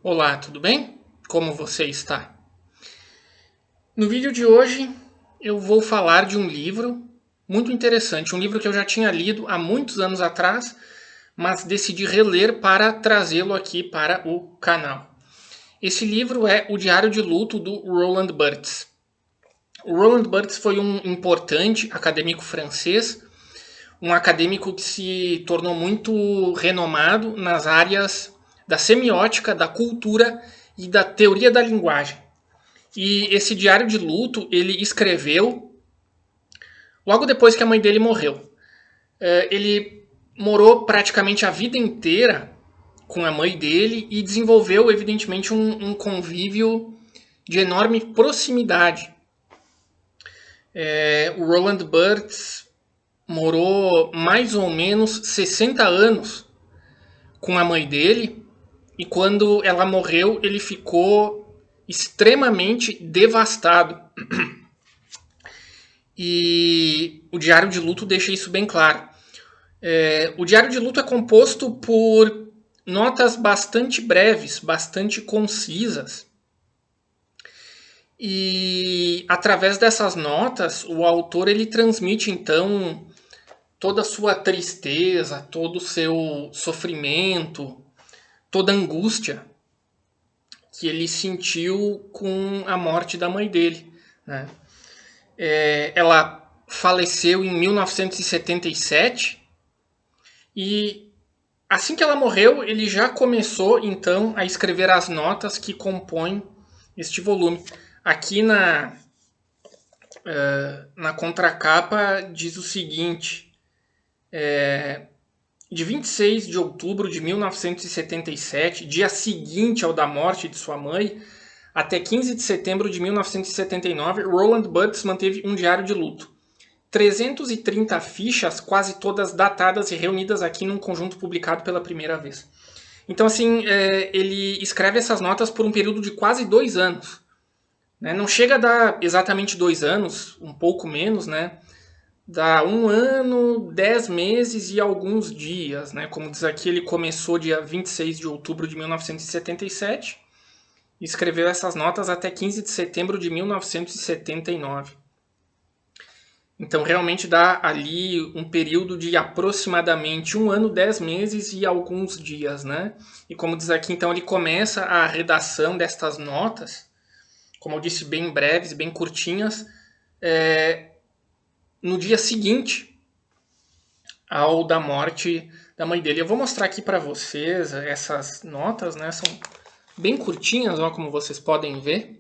Olá, tudo bem? Como você está? No vídeo de hoje eu vou falar de um livro muito interessante, um livro que eu já tinha lido há muitos anos atrás, mas decidi reler para trazê-lo aqui para o canal. Esse livro é O Diário de Luto do Roland Barthes. O Roland Barthes foi um importante acadêmico francês, um acadêmico que se tornou muito renomado nas áreas da semiótica, da cultura e da teoria da linguagem. E esse diário de luto ele escreveu logo depois que a mãe dele morreu. Ele morou praticamente a vida inteira com a mãe dele e desenvolveu, evidentemente, um convívio de enorme proximidade. O Roland Barthes morou mais ou menos 60 anos com a mãe dele e quando ela morreu ele ficou extremamente devastado. E o Diário de Luto deixa isso bem claro. O Diário de Luto é composto por notas bastante breves, bastante concisas. E através dessas notas, o autor ele transmite então toda a sua tristeza, todo o seu sofrimento, toda a angústia que ele sentiu com a morte da mãe dele, né? Ela faleceu em 1977 e assim que ela morreu, ele já começou então a escrever as notas que compõem este volume. Aqui na contracapa diz o seguinte: de 26 de outubro de 1977, dia seguinte ao da morte de sua mãe, até 15 de setembro de 1979, Roland Barthes manteve um diário de luto. 330 fichas, quase todas datadas e reunidas aqui num conjunto publicado pela primeira vez. Então, assim, ele escreve essas notas por um período de quase 2 anos. Né? Não chega a dar exatamente 2 anos, um pouco menos, né? Dá 1 ano, 10 meses e alguns dias, né? Como diz aqui, ele começou dia 26 de outubro de 1977 e escreveu essas notas até 15 de setembro de 1979. Então, realmente dá ali um período de aproximadamente 1 ano, 10 meses e alguns dias, né? E como diz aqui, então, ele começa a redação destas notas, como eu disse, bem breves, bem curtinhas, no dia seguinte ao da morte da mãe dele. Eu vou mostrar aqui para vocês essas notas, né? São bem curtinhas, ó, como vocês podem ver.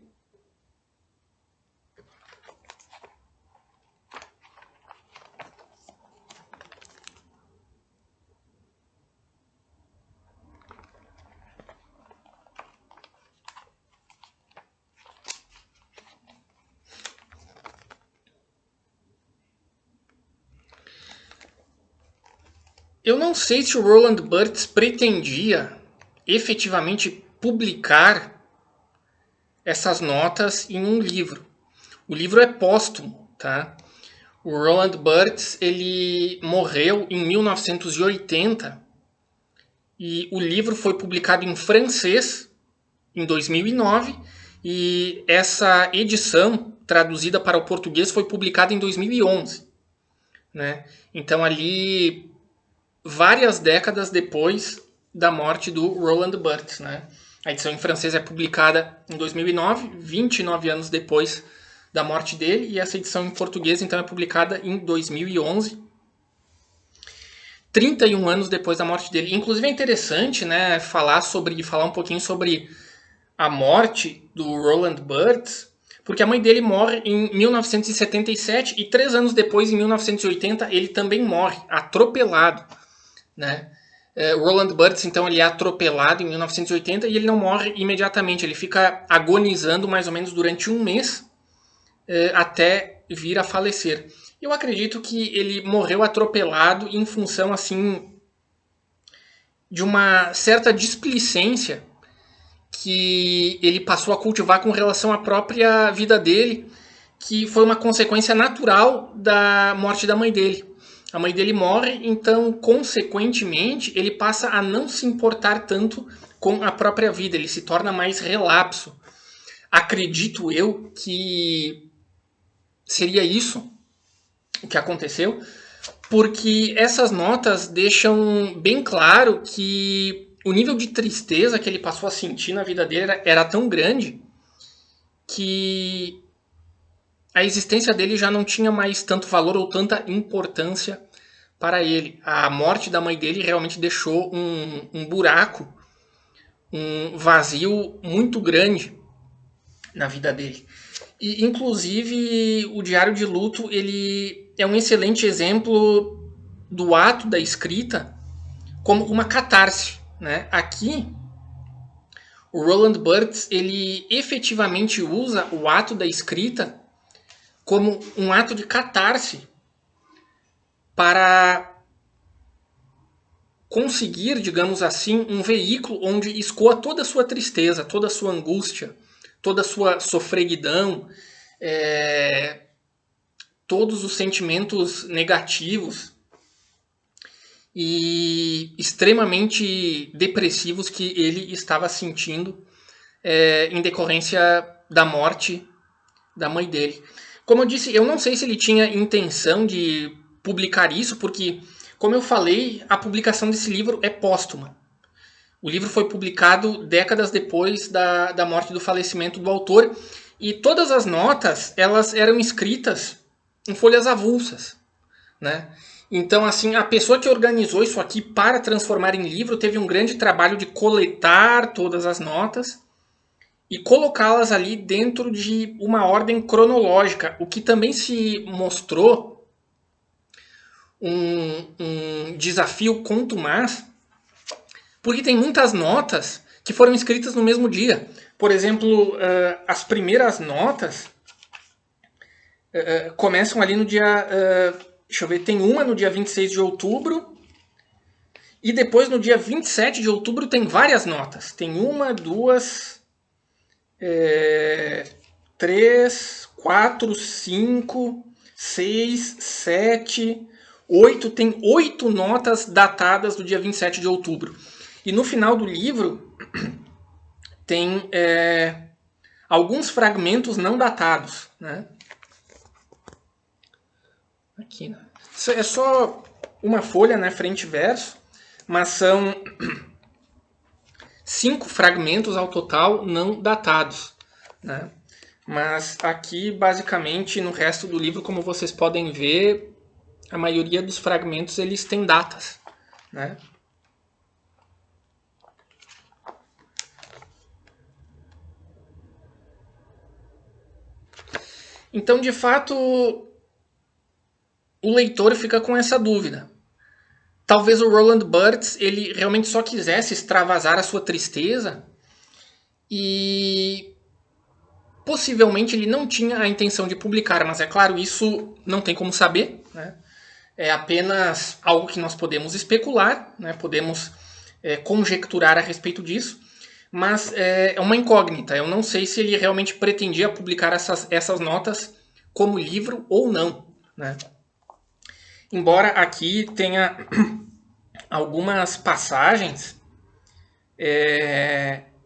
Eu não sei se o Roland Barthes pretendia efetivamente publicar essas notas em um livro. O livro é póstumo, tá? O Roland Barthes ele morreu em 1980 e o livro foi publicado em francês em 2009 e essa edição traduzida para o português foi publicada em 2011, né? Então ali várias décadas depois da morte do Roland Barthes, né? A edição em francês é publicada em 2009, 29 anos depois da morte dele, e essa edição em português então é publicada em 2011, 31 anos depois da morte dele. Inclusive é interessante, né, falar um pouquinho sobre a morte do Roland Barthes, porque a mãe dele morre em 1977 e 3 anos depois, em 1980, ele também morre, atropelado, né? O Roland Barthes, então, ele é atropelado em 1980 e ele não morre imediatamente, ele fica agonizando mais ou menos durante um mês até vir a falecer. Eu acredito que ele morreu atropelado em função, assim, de uma certa displicência que ele passou a cultivar com relação à própria vida dele, que foi uma consequência natural da morte da mãe dele. A mãe dele morre, então, consequentemente, ele passa a não se importar tanto com a própria vida, ele se torna mais relapso. Acredito eu que seria isso o que aconteceu, porque essas notas deixam bem claro que o nível de tristeza que ele passou a sentir na vida dele era tão grande que a existência dele já não tinha mais tanto valor ou tanta importância para ele. A morte da mãe dele realmente deixou um buraco, um vazio muito grande na vida dele. E, inclusive, o Diário de Luto ele é um excelente exemplo do ato da escrita como uma catarse, né? Aqui, o Roland Barthes ele efetivamente usa o ato da escrita como um ato de catarse para conseguir, digamos assim, um veículo onde escoa toda a sua tristeza, toda a sua angústia, toda a sua sofreguidão, todos os sentimentos negativos e extremamente depressivos que ele estava sentindo em decorrência da morte da mãe dele. Como eu disse, eu não sei se ele tinha intenção de publicar isso, porque, como eu falei, a publicação desse livro é póstuma. O livro foi publicado décadas depois da morte, do falecimento do autor, e todas as notas elas eram escritas em folhas avulsas, né? Então, assim, a pessoa que organizou isso aqui para transformar em livro teve um grande trabalho de coletar todas as notas e colocá-las ali dentro de uma ordem cronológica, o que também se mostrou um desafio contumaz, porque tem muitas notas que foram escritas no mesmo dia. Por exemplo, as primeiras notas começam ali no dia... deixa eu ver, tem uma no dia 26 de outubro, e depois no dia 27 de outubro tem várias notas. Tem uma, duas... 3, 4, 5, 6, 7, 8. Tem 8 notas datadas do dia 27 de outubro. E no final do livro tem alguns fragmentos não datados, né? Aqui, né? Isso é só uma folha, né, frente e verso, mas são 5 fragmentos ao total não datados, né? Mas aqui, basicamente, no resto do livro, como vocês podem ver, a maioria dos fragmentos eles têm datas, né? Então, de fato, o leitor fica com essa dúvida. Talvez o Roland Barthes ele realmente só quisesse extravasar a sua tristeza e possivelmente ele não tinha a intenção de publicar, mas é claro, isso não tem como saber, né? É apenas algo que nós podemos especular, né? Podemos conjecturar a respeito disso, mas é uma incógnita. Eu não sei se ele realmente pretendia publicar essas notas como livro ou não, né? Embora aqui tenha algumas passagens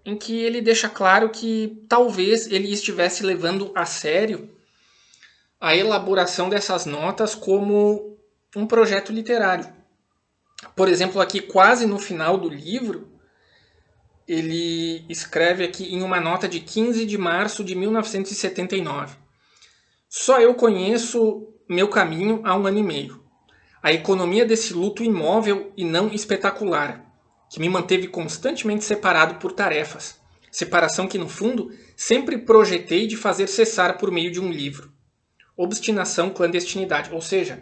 em que ele deixa claro que talvez ele estivesse levando a sério a elaboração dessas notas como um projeto literário. Por exemplo, aqui quase no final do livro, ele escreve aqui em uma nota de 15 de março de 1979. Só eu conheço meu caminho há 1 ano e meio. A economia desse luto imóvel e não espetacular, que me manteve constantemente separado por tarefas. Separação que, no fundo, sempre projetei de fazer cessar por meio de um livro. Obstinação, clandestinidade. Ou seja,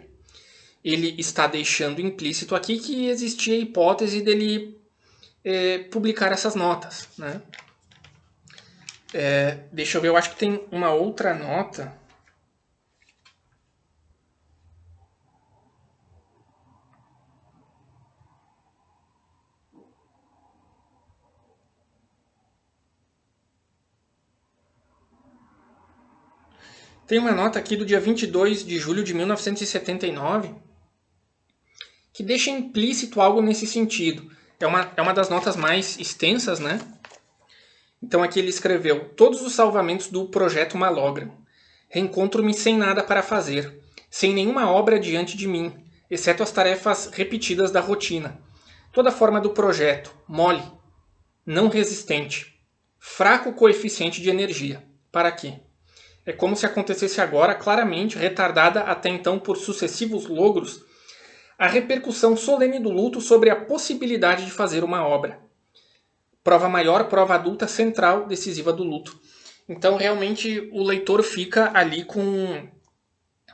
ele está deixando implícito aqui que existia a hipótese dele publicar essas notas, né? Deixa eu ver, eu acho que tem uma outra nota. Tem uma nota aqui do dia 22 de julho de 1979 que deixa implícito algo nesse sentido. É uma das notas mais extensas, né? Então aqui ele escreveu: todos os salvamentos do projeto malógramo. Reencontro-me sem nada para fazer, sem nenhuma obra diante de mim, exceto as tarefas repetidas da rotina. Toda a forma do projeto, mole, não resistente, fraco coeficiente de energia. Para quê? É como se acontecesse agora, claramente, retardada até então por sucessivos logros, a repercussão solene do luto sobre a possibilidade de fazer uma obra. Prova maior, prova adulta, central, decisiva do luto. Então, realmente, o leitor fica ali com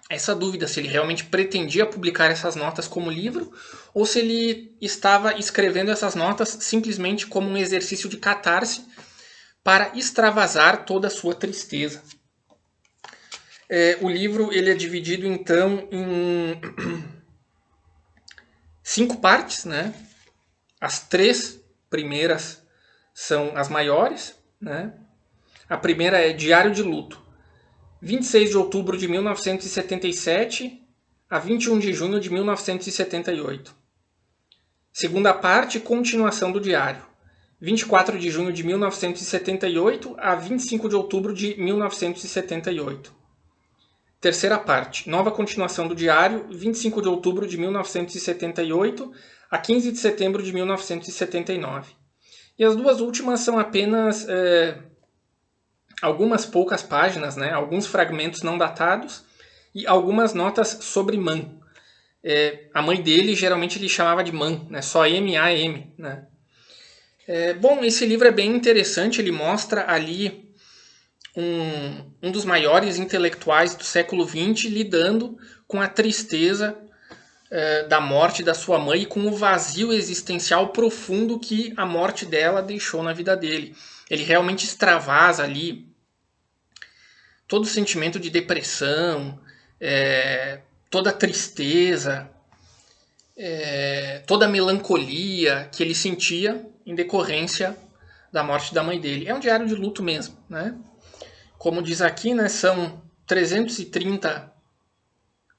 essa dúvida, se ele realmente pretendia publicar essas notas como livro, ou se ele estava escrevendo essas notas simplesmente como um exercício de catarse para extravasar toda a sua tristeza. O livro ele é dividido, então, em 5 partes, né? As 3 primeiras são as maiores, né? A primeira é Diário de Luto, 26 de outubro de 1977 a 21 de junho de 1978. Segunda parte, continuação do diário, 24 de junho de 1978 a 25 de outubro de 1978. Terceira parte, nova continuação do diário, 25 de outubro de 1978 a 15 de setembro de 1979. E as duas últimas são apenas algumas poucas páginas, né? Alguns fragmentos não datados e algumas notas sobre Man. A mãe dele, geralmente ele chamava de Man, né? Só M-A-M. Né? Bom, esse livro é bem interessante, ele mostra ali um dos maiores intelectuais do século XX lidando com a tristeza da morte da sua mãe e com o vazio existencial profundo que a morte dela deixou na vida dele. Ele realmente extravasa ali todo o sentimento de depressão, toda a tristeza, toda a melancolia que ele sentia em decorrência da morte da mãe dele. É um diário de luto mesmo, né? Como diz aqui, né, são 330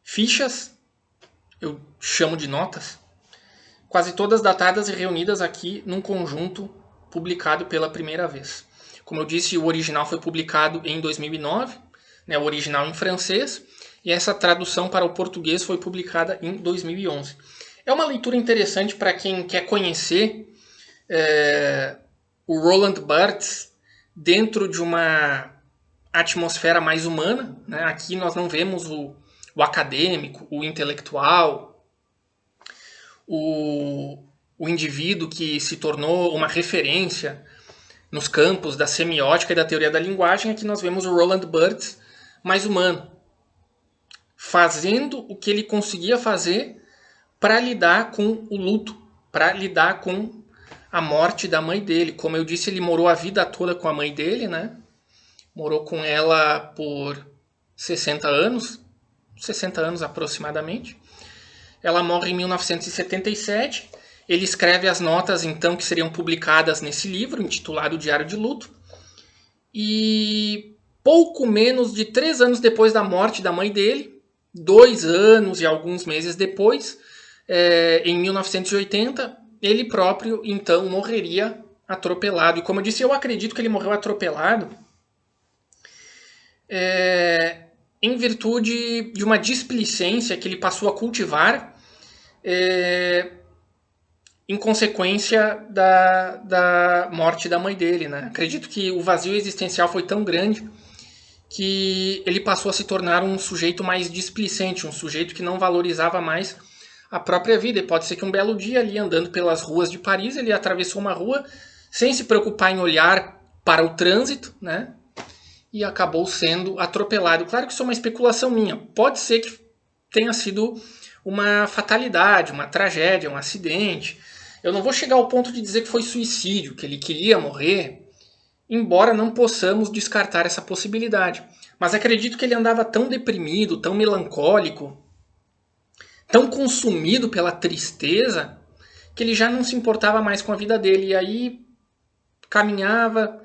fichas, eu chamo de notas, quase todas datadas e reunidas aqui num conjunto publicado pela primeira vez. Como eu disse, o original foi publicado em 2009, né, o original em francês, e essa tradução para o português foi publicada em 2011. É uma leitura interessante para quem quer conhecer o Roland Barthes dentro de uma atmosfera mais humana. Né? Aqui nós não vemos o acadêmico, o intelectual, o indivíduo que se tornou uma referência nos campos da semiótica e da teoria da linguagem. Aqui nós vemos o Roland Barthes mais humano, fazendo o que ele conseguia fazer para lidar com o luto, para lidar com a morte da mãe dele. Como eu disse, ele morou a vida toda com a mãe dele, né? Morou com ela por 60 anos aproximadamente. Ela morre em 1977. Ele escreve as notas, então, que seriam publicadas nesse livro, intitulado Diário de Luto. E pouco menos de 3 anos depois da morte da mãe dele, 2 anos e alguns meses depois, em 1980, ele próprio, então, morreria atropelado. E como eu disse, eu acredito que ele morreu atropelado em virtude de uma displicência que ele passou a cultivar em consequência da morte da mãe dele. Né? Acredito que o vazio existencial foi tão grande que ele passou a se tornar um sujeito mais displicente, um sujeito que não valorizava mais a própria vida. E pode ser que um belo dia, ali andando pelas ruas de Paris, ele atravessou uma rua sem se preocupar em olhar para o trânsito, né? E acabou sendo atropelado. Claro que isso é uma especulação minha. Pode ser que tenha sido uma fatalidade, uma tragédia, um acidente. Eu não vou chegar ao ponto de dizer que foi suicídio, que ele queria morrer, embora não possamos descartar essa possibilidade. Mas acredito que ele andava tão deprimido, tão melancólico, tão consumido pela tristeza, que ele já não se importava mais com a vida dele. E aí caminhava,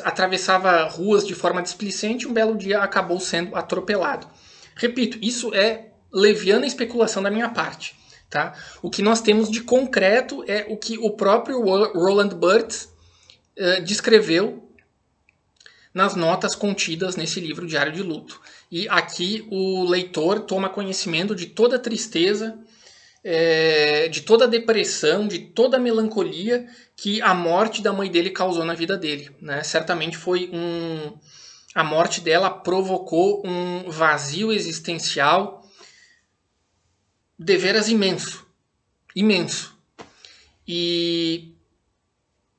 atravessava ruas de forma displicente e um belo dia acabou sendo atropelado. Repito, isso é leviana especulação da minha parte. Tá? O que nós temos de concreto é o que o próprio Roland Barthes descreveu nas notas contidas nesse livro Diário de Luto. E aqui o leitor toma conhecimento de toda a tristeza, de toda a depressão, de toda a melancolia que a morte da mãe dele causou na vida dele. Né? Certamente a morte dela provocou um vazio existencial deveras imenso. Imenso. E,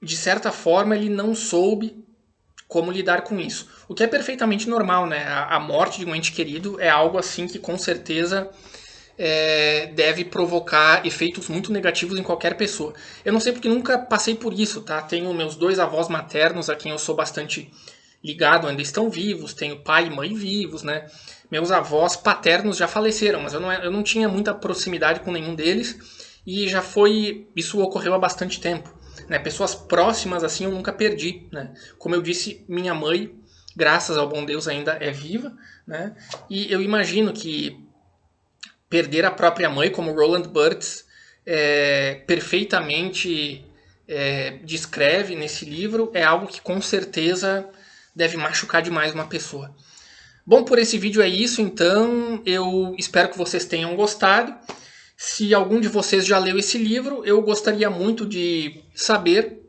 de certa forma, ele não soube como lidar com isso. O que é perfeitamente normal, né? A morte de um ente querido é algo assim que, com certeza, deve provocar efeitos muito negativos em qualquer pessoa. Eu não sei porque nunca passei por isso, tá? Tenho meus 2 avós maternos a quem eu sou bastante ligado, ainda estão vivos. Tenho pai e mãe vivos, né? Meus avós paternos já faleceram, mas eu não tinha muita proximidade com nenhum deles. E isso ocorreu há bastante tempo. Né? Pessoas próximas assim eu nunca perdi. Né? Como eu disse, minha mãe, graças ao bom Deus, ainda é viva. Né? E eu imagino que perder a própria mãe, como Roland Barthes perfeitamente descreve nesse livro, é algo que com certeza deve machucar demais uma pessoa. Bom, por esse vídeo é isso, então eu espero que vocês tenham gostado. Se algum de vocês já leu esse livro, eu gostaria muito de saber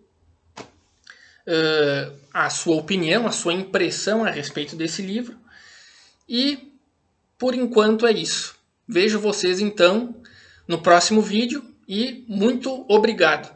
a sua opinião, a sua impressão a respeito desse livro. E, por enquanto, é isso. Vejo vocês, então, no próximo vídeo e muito obrigado.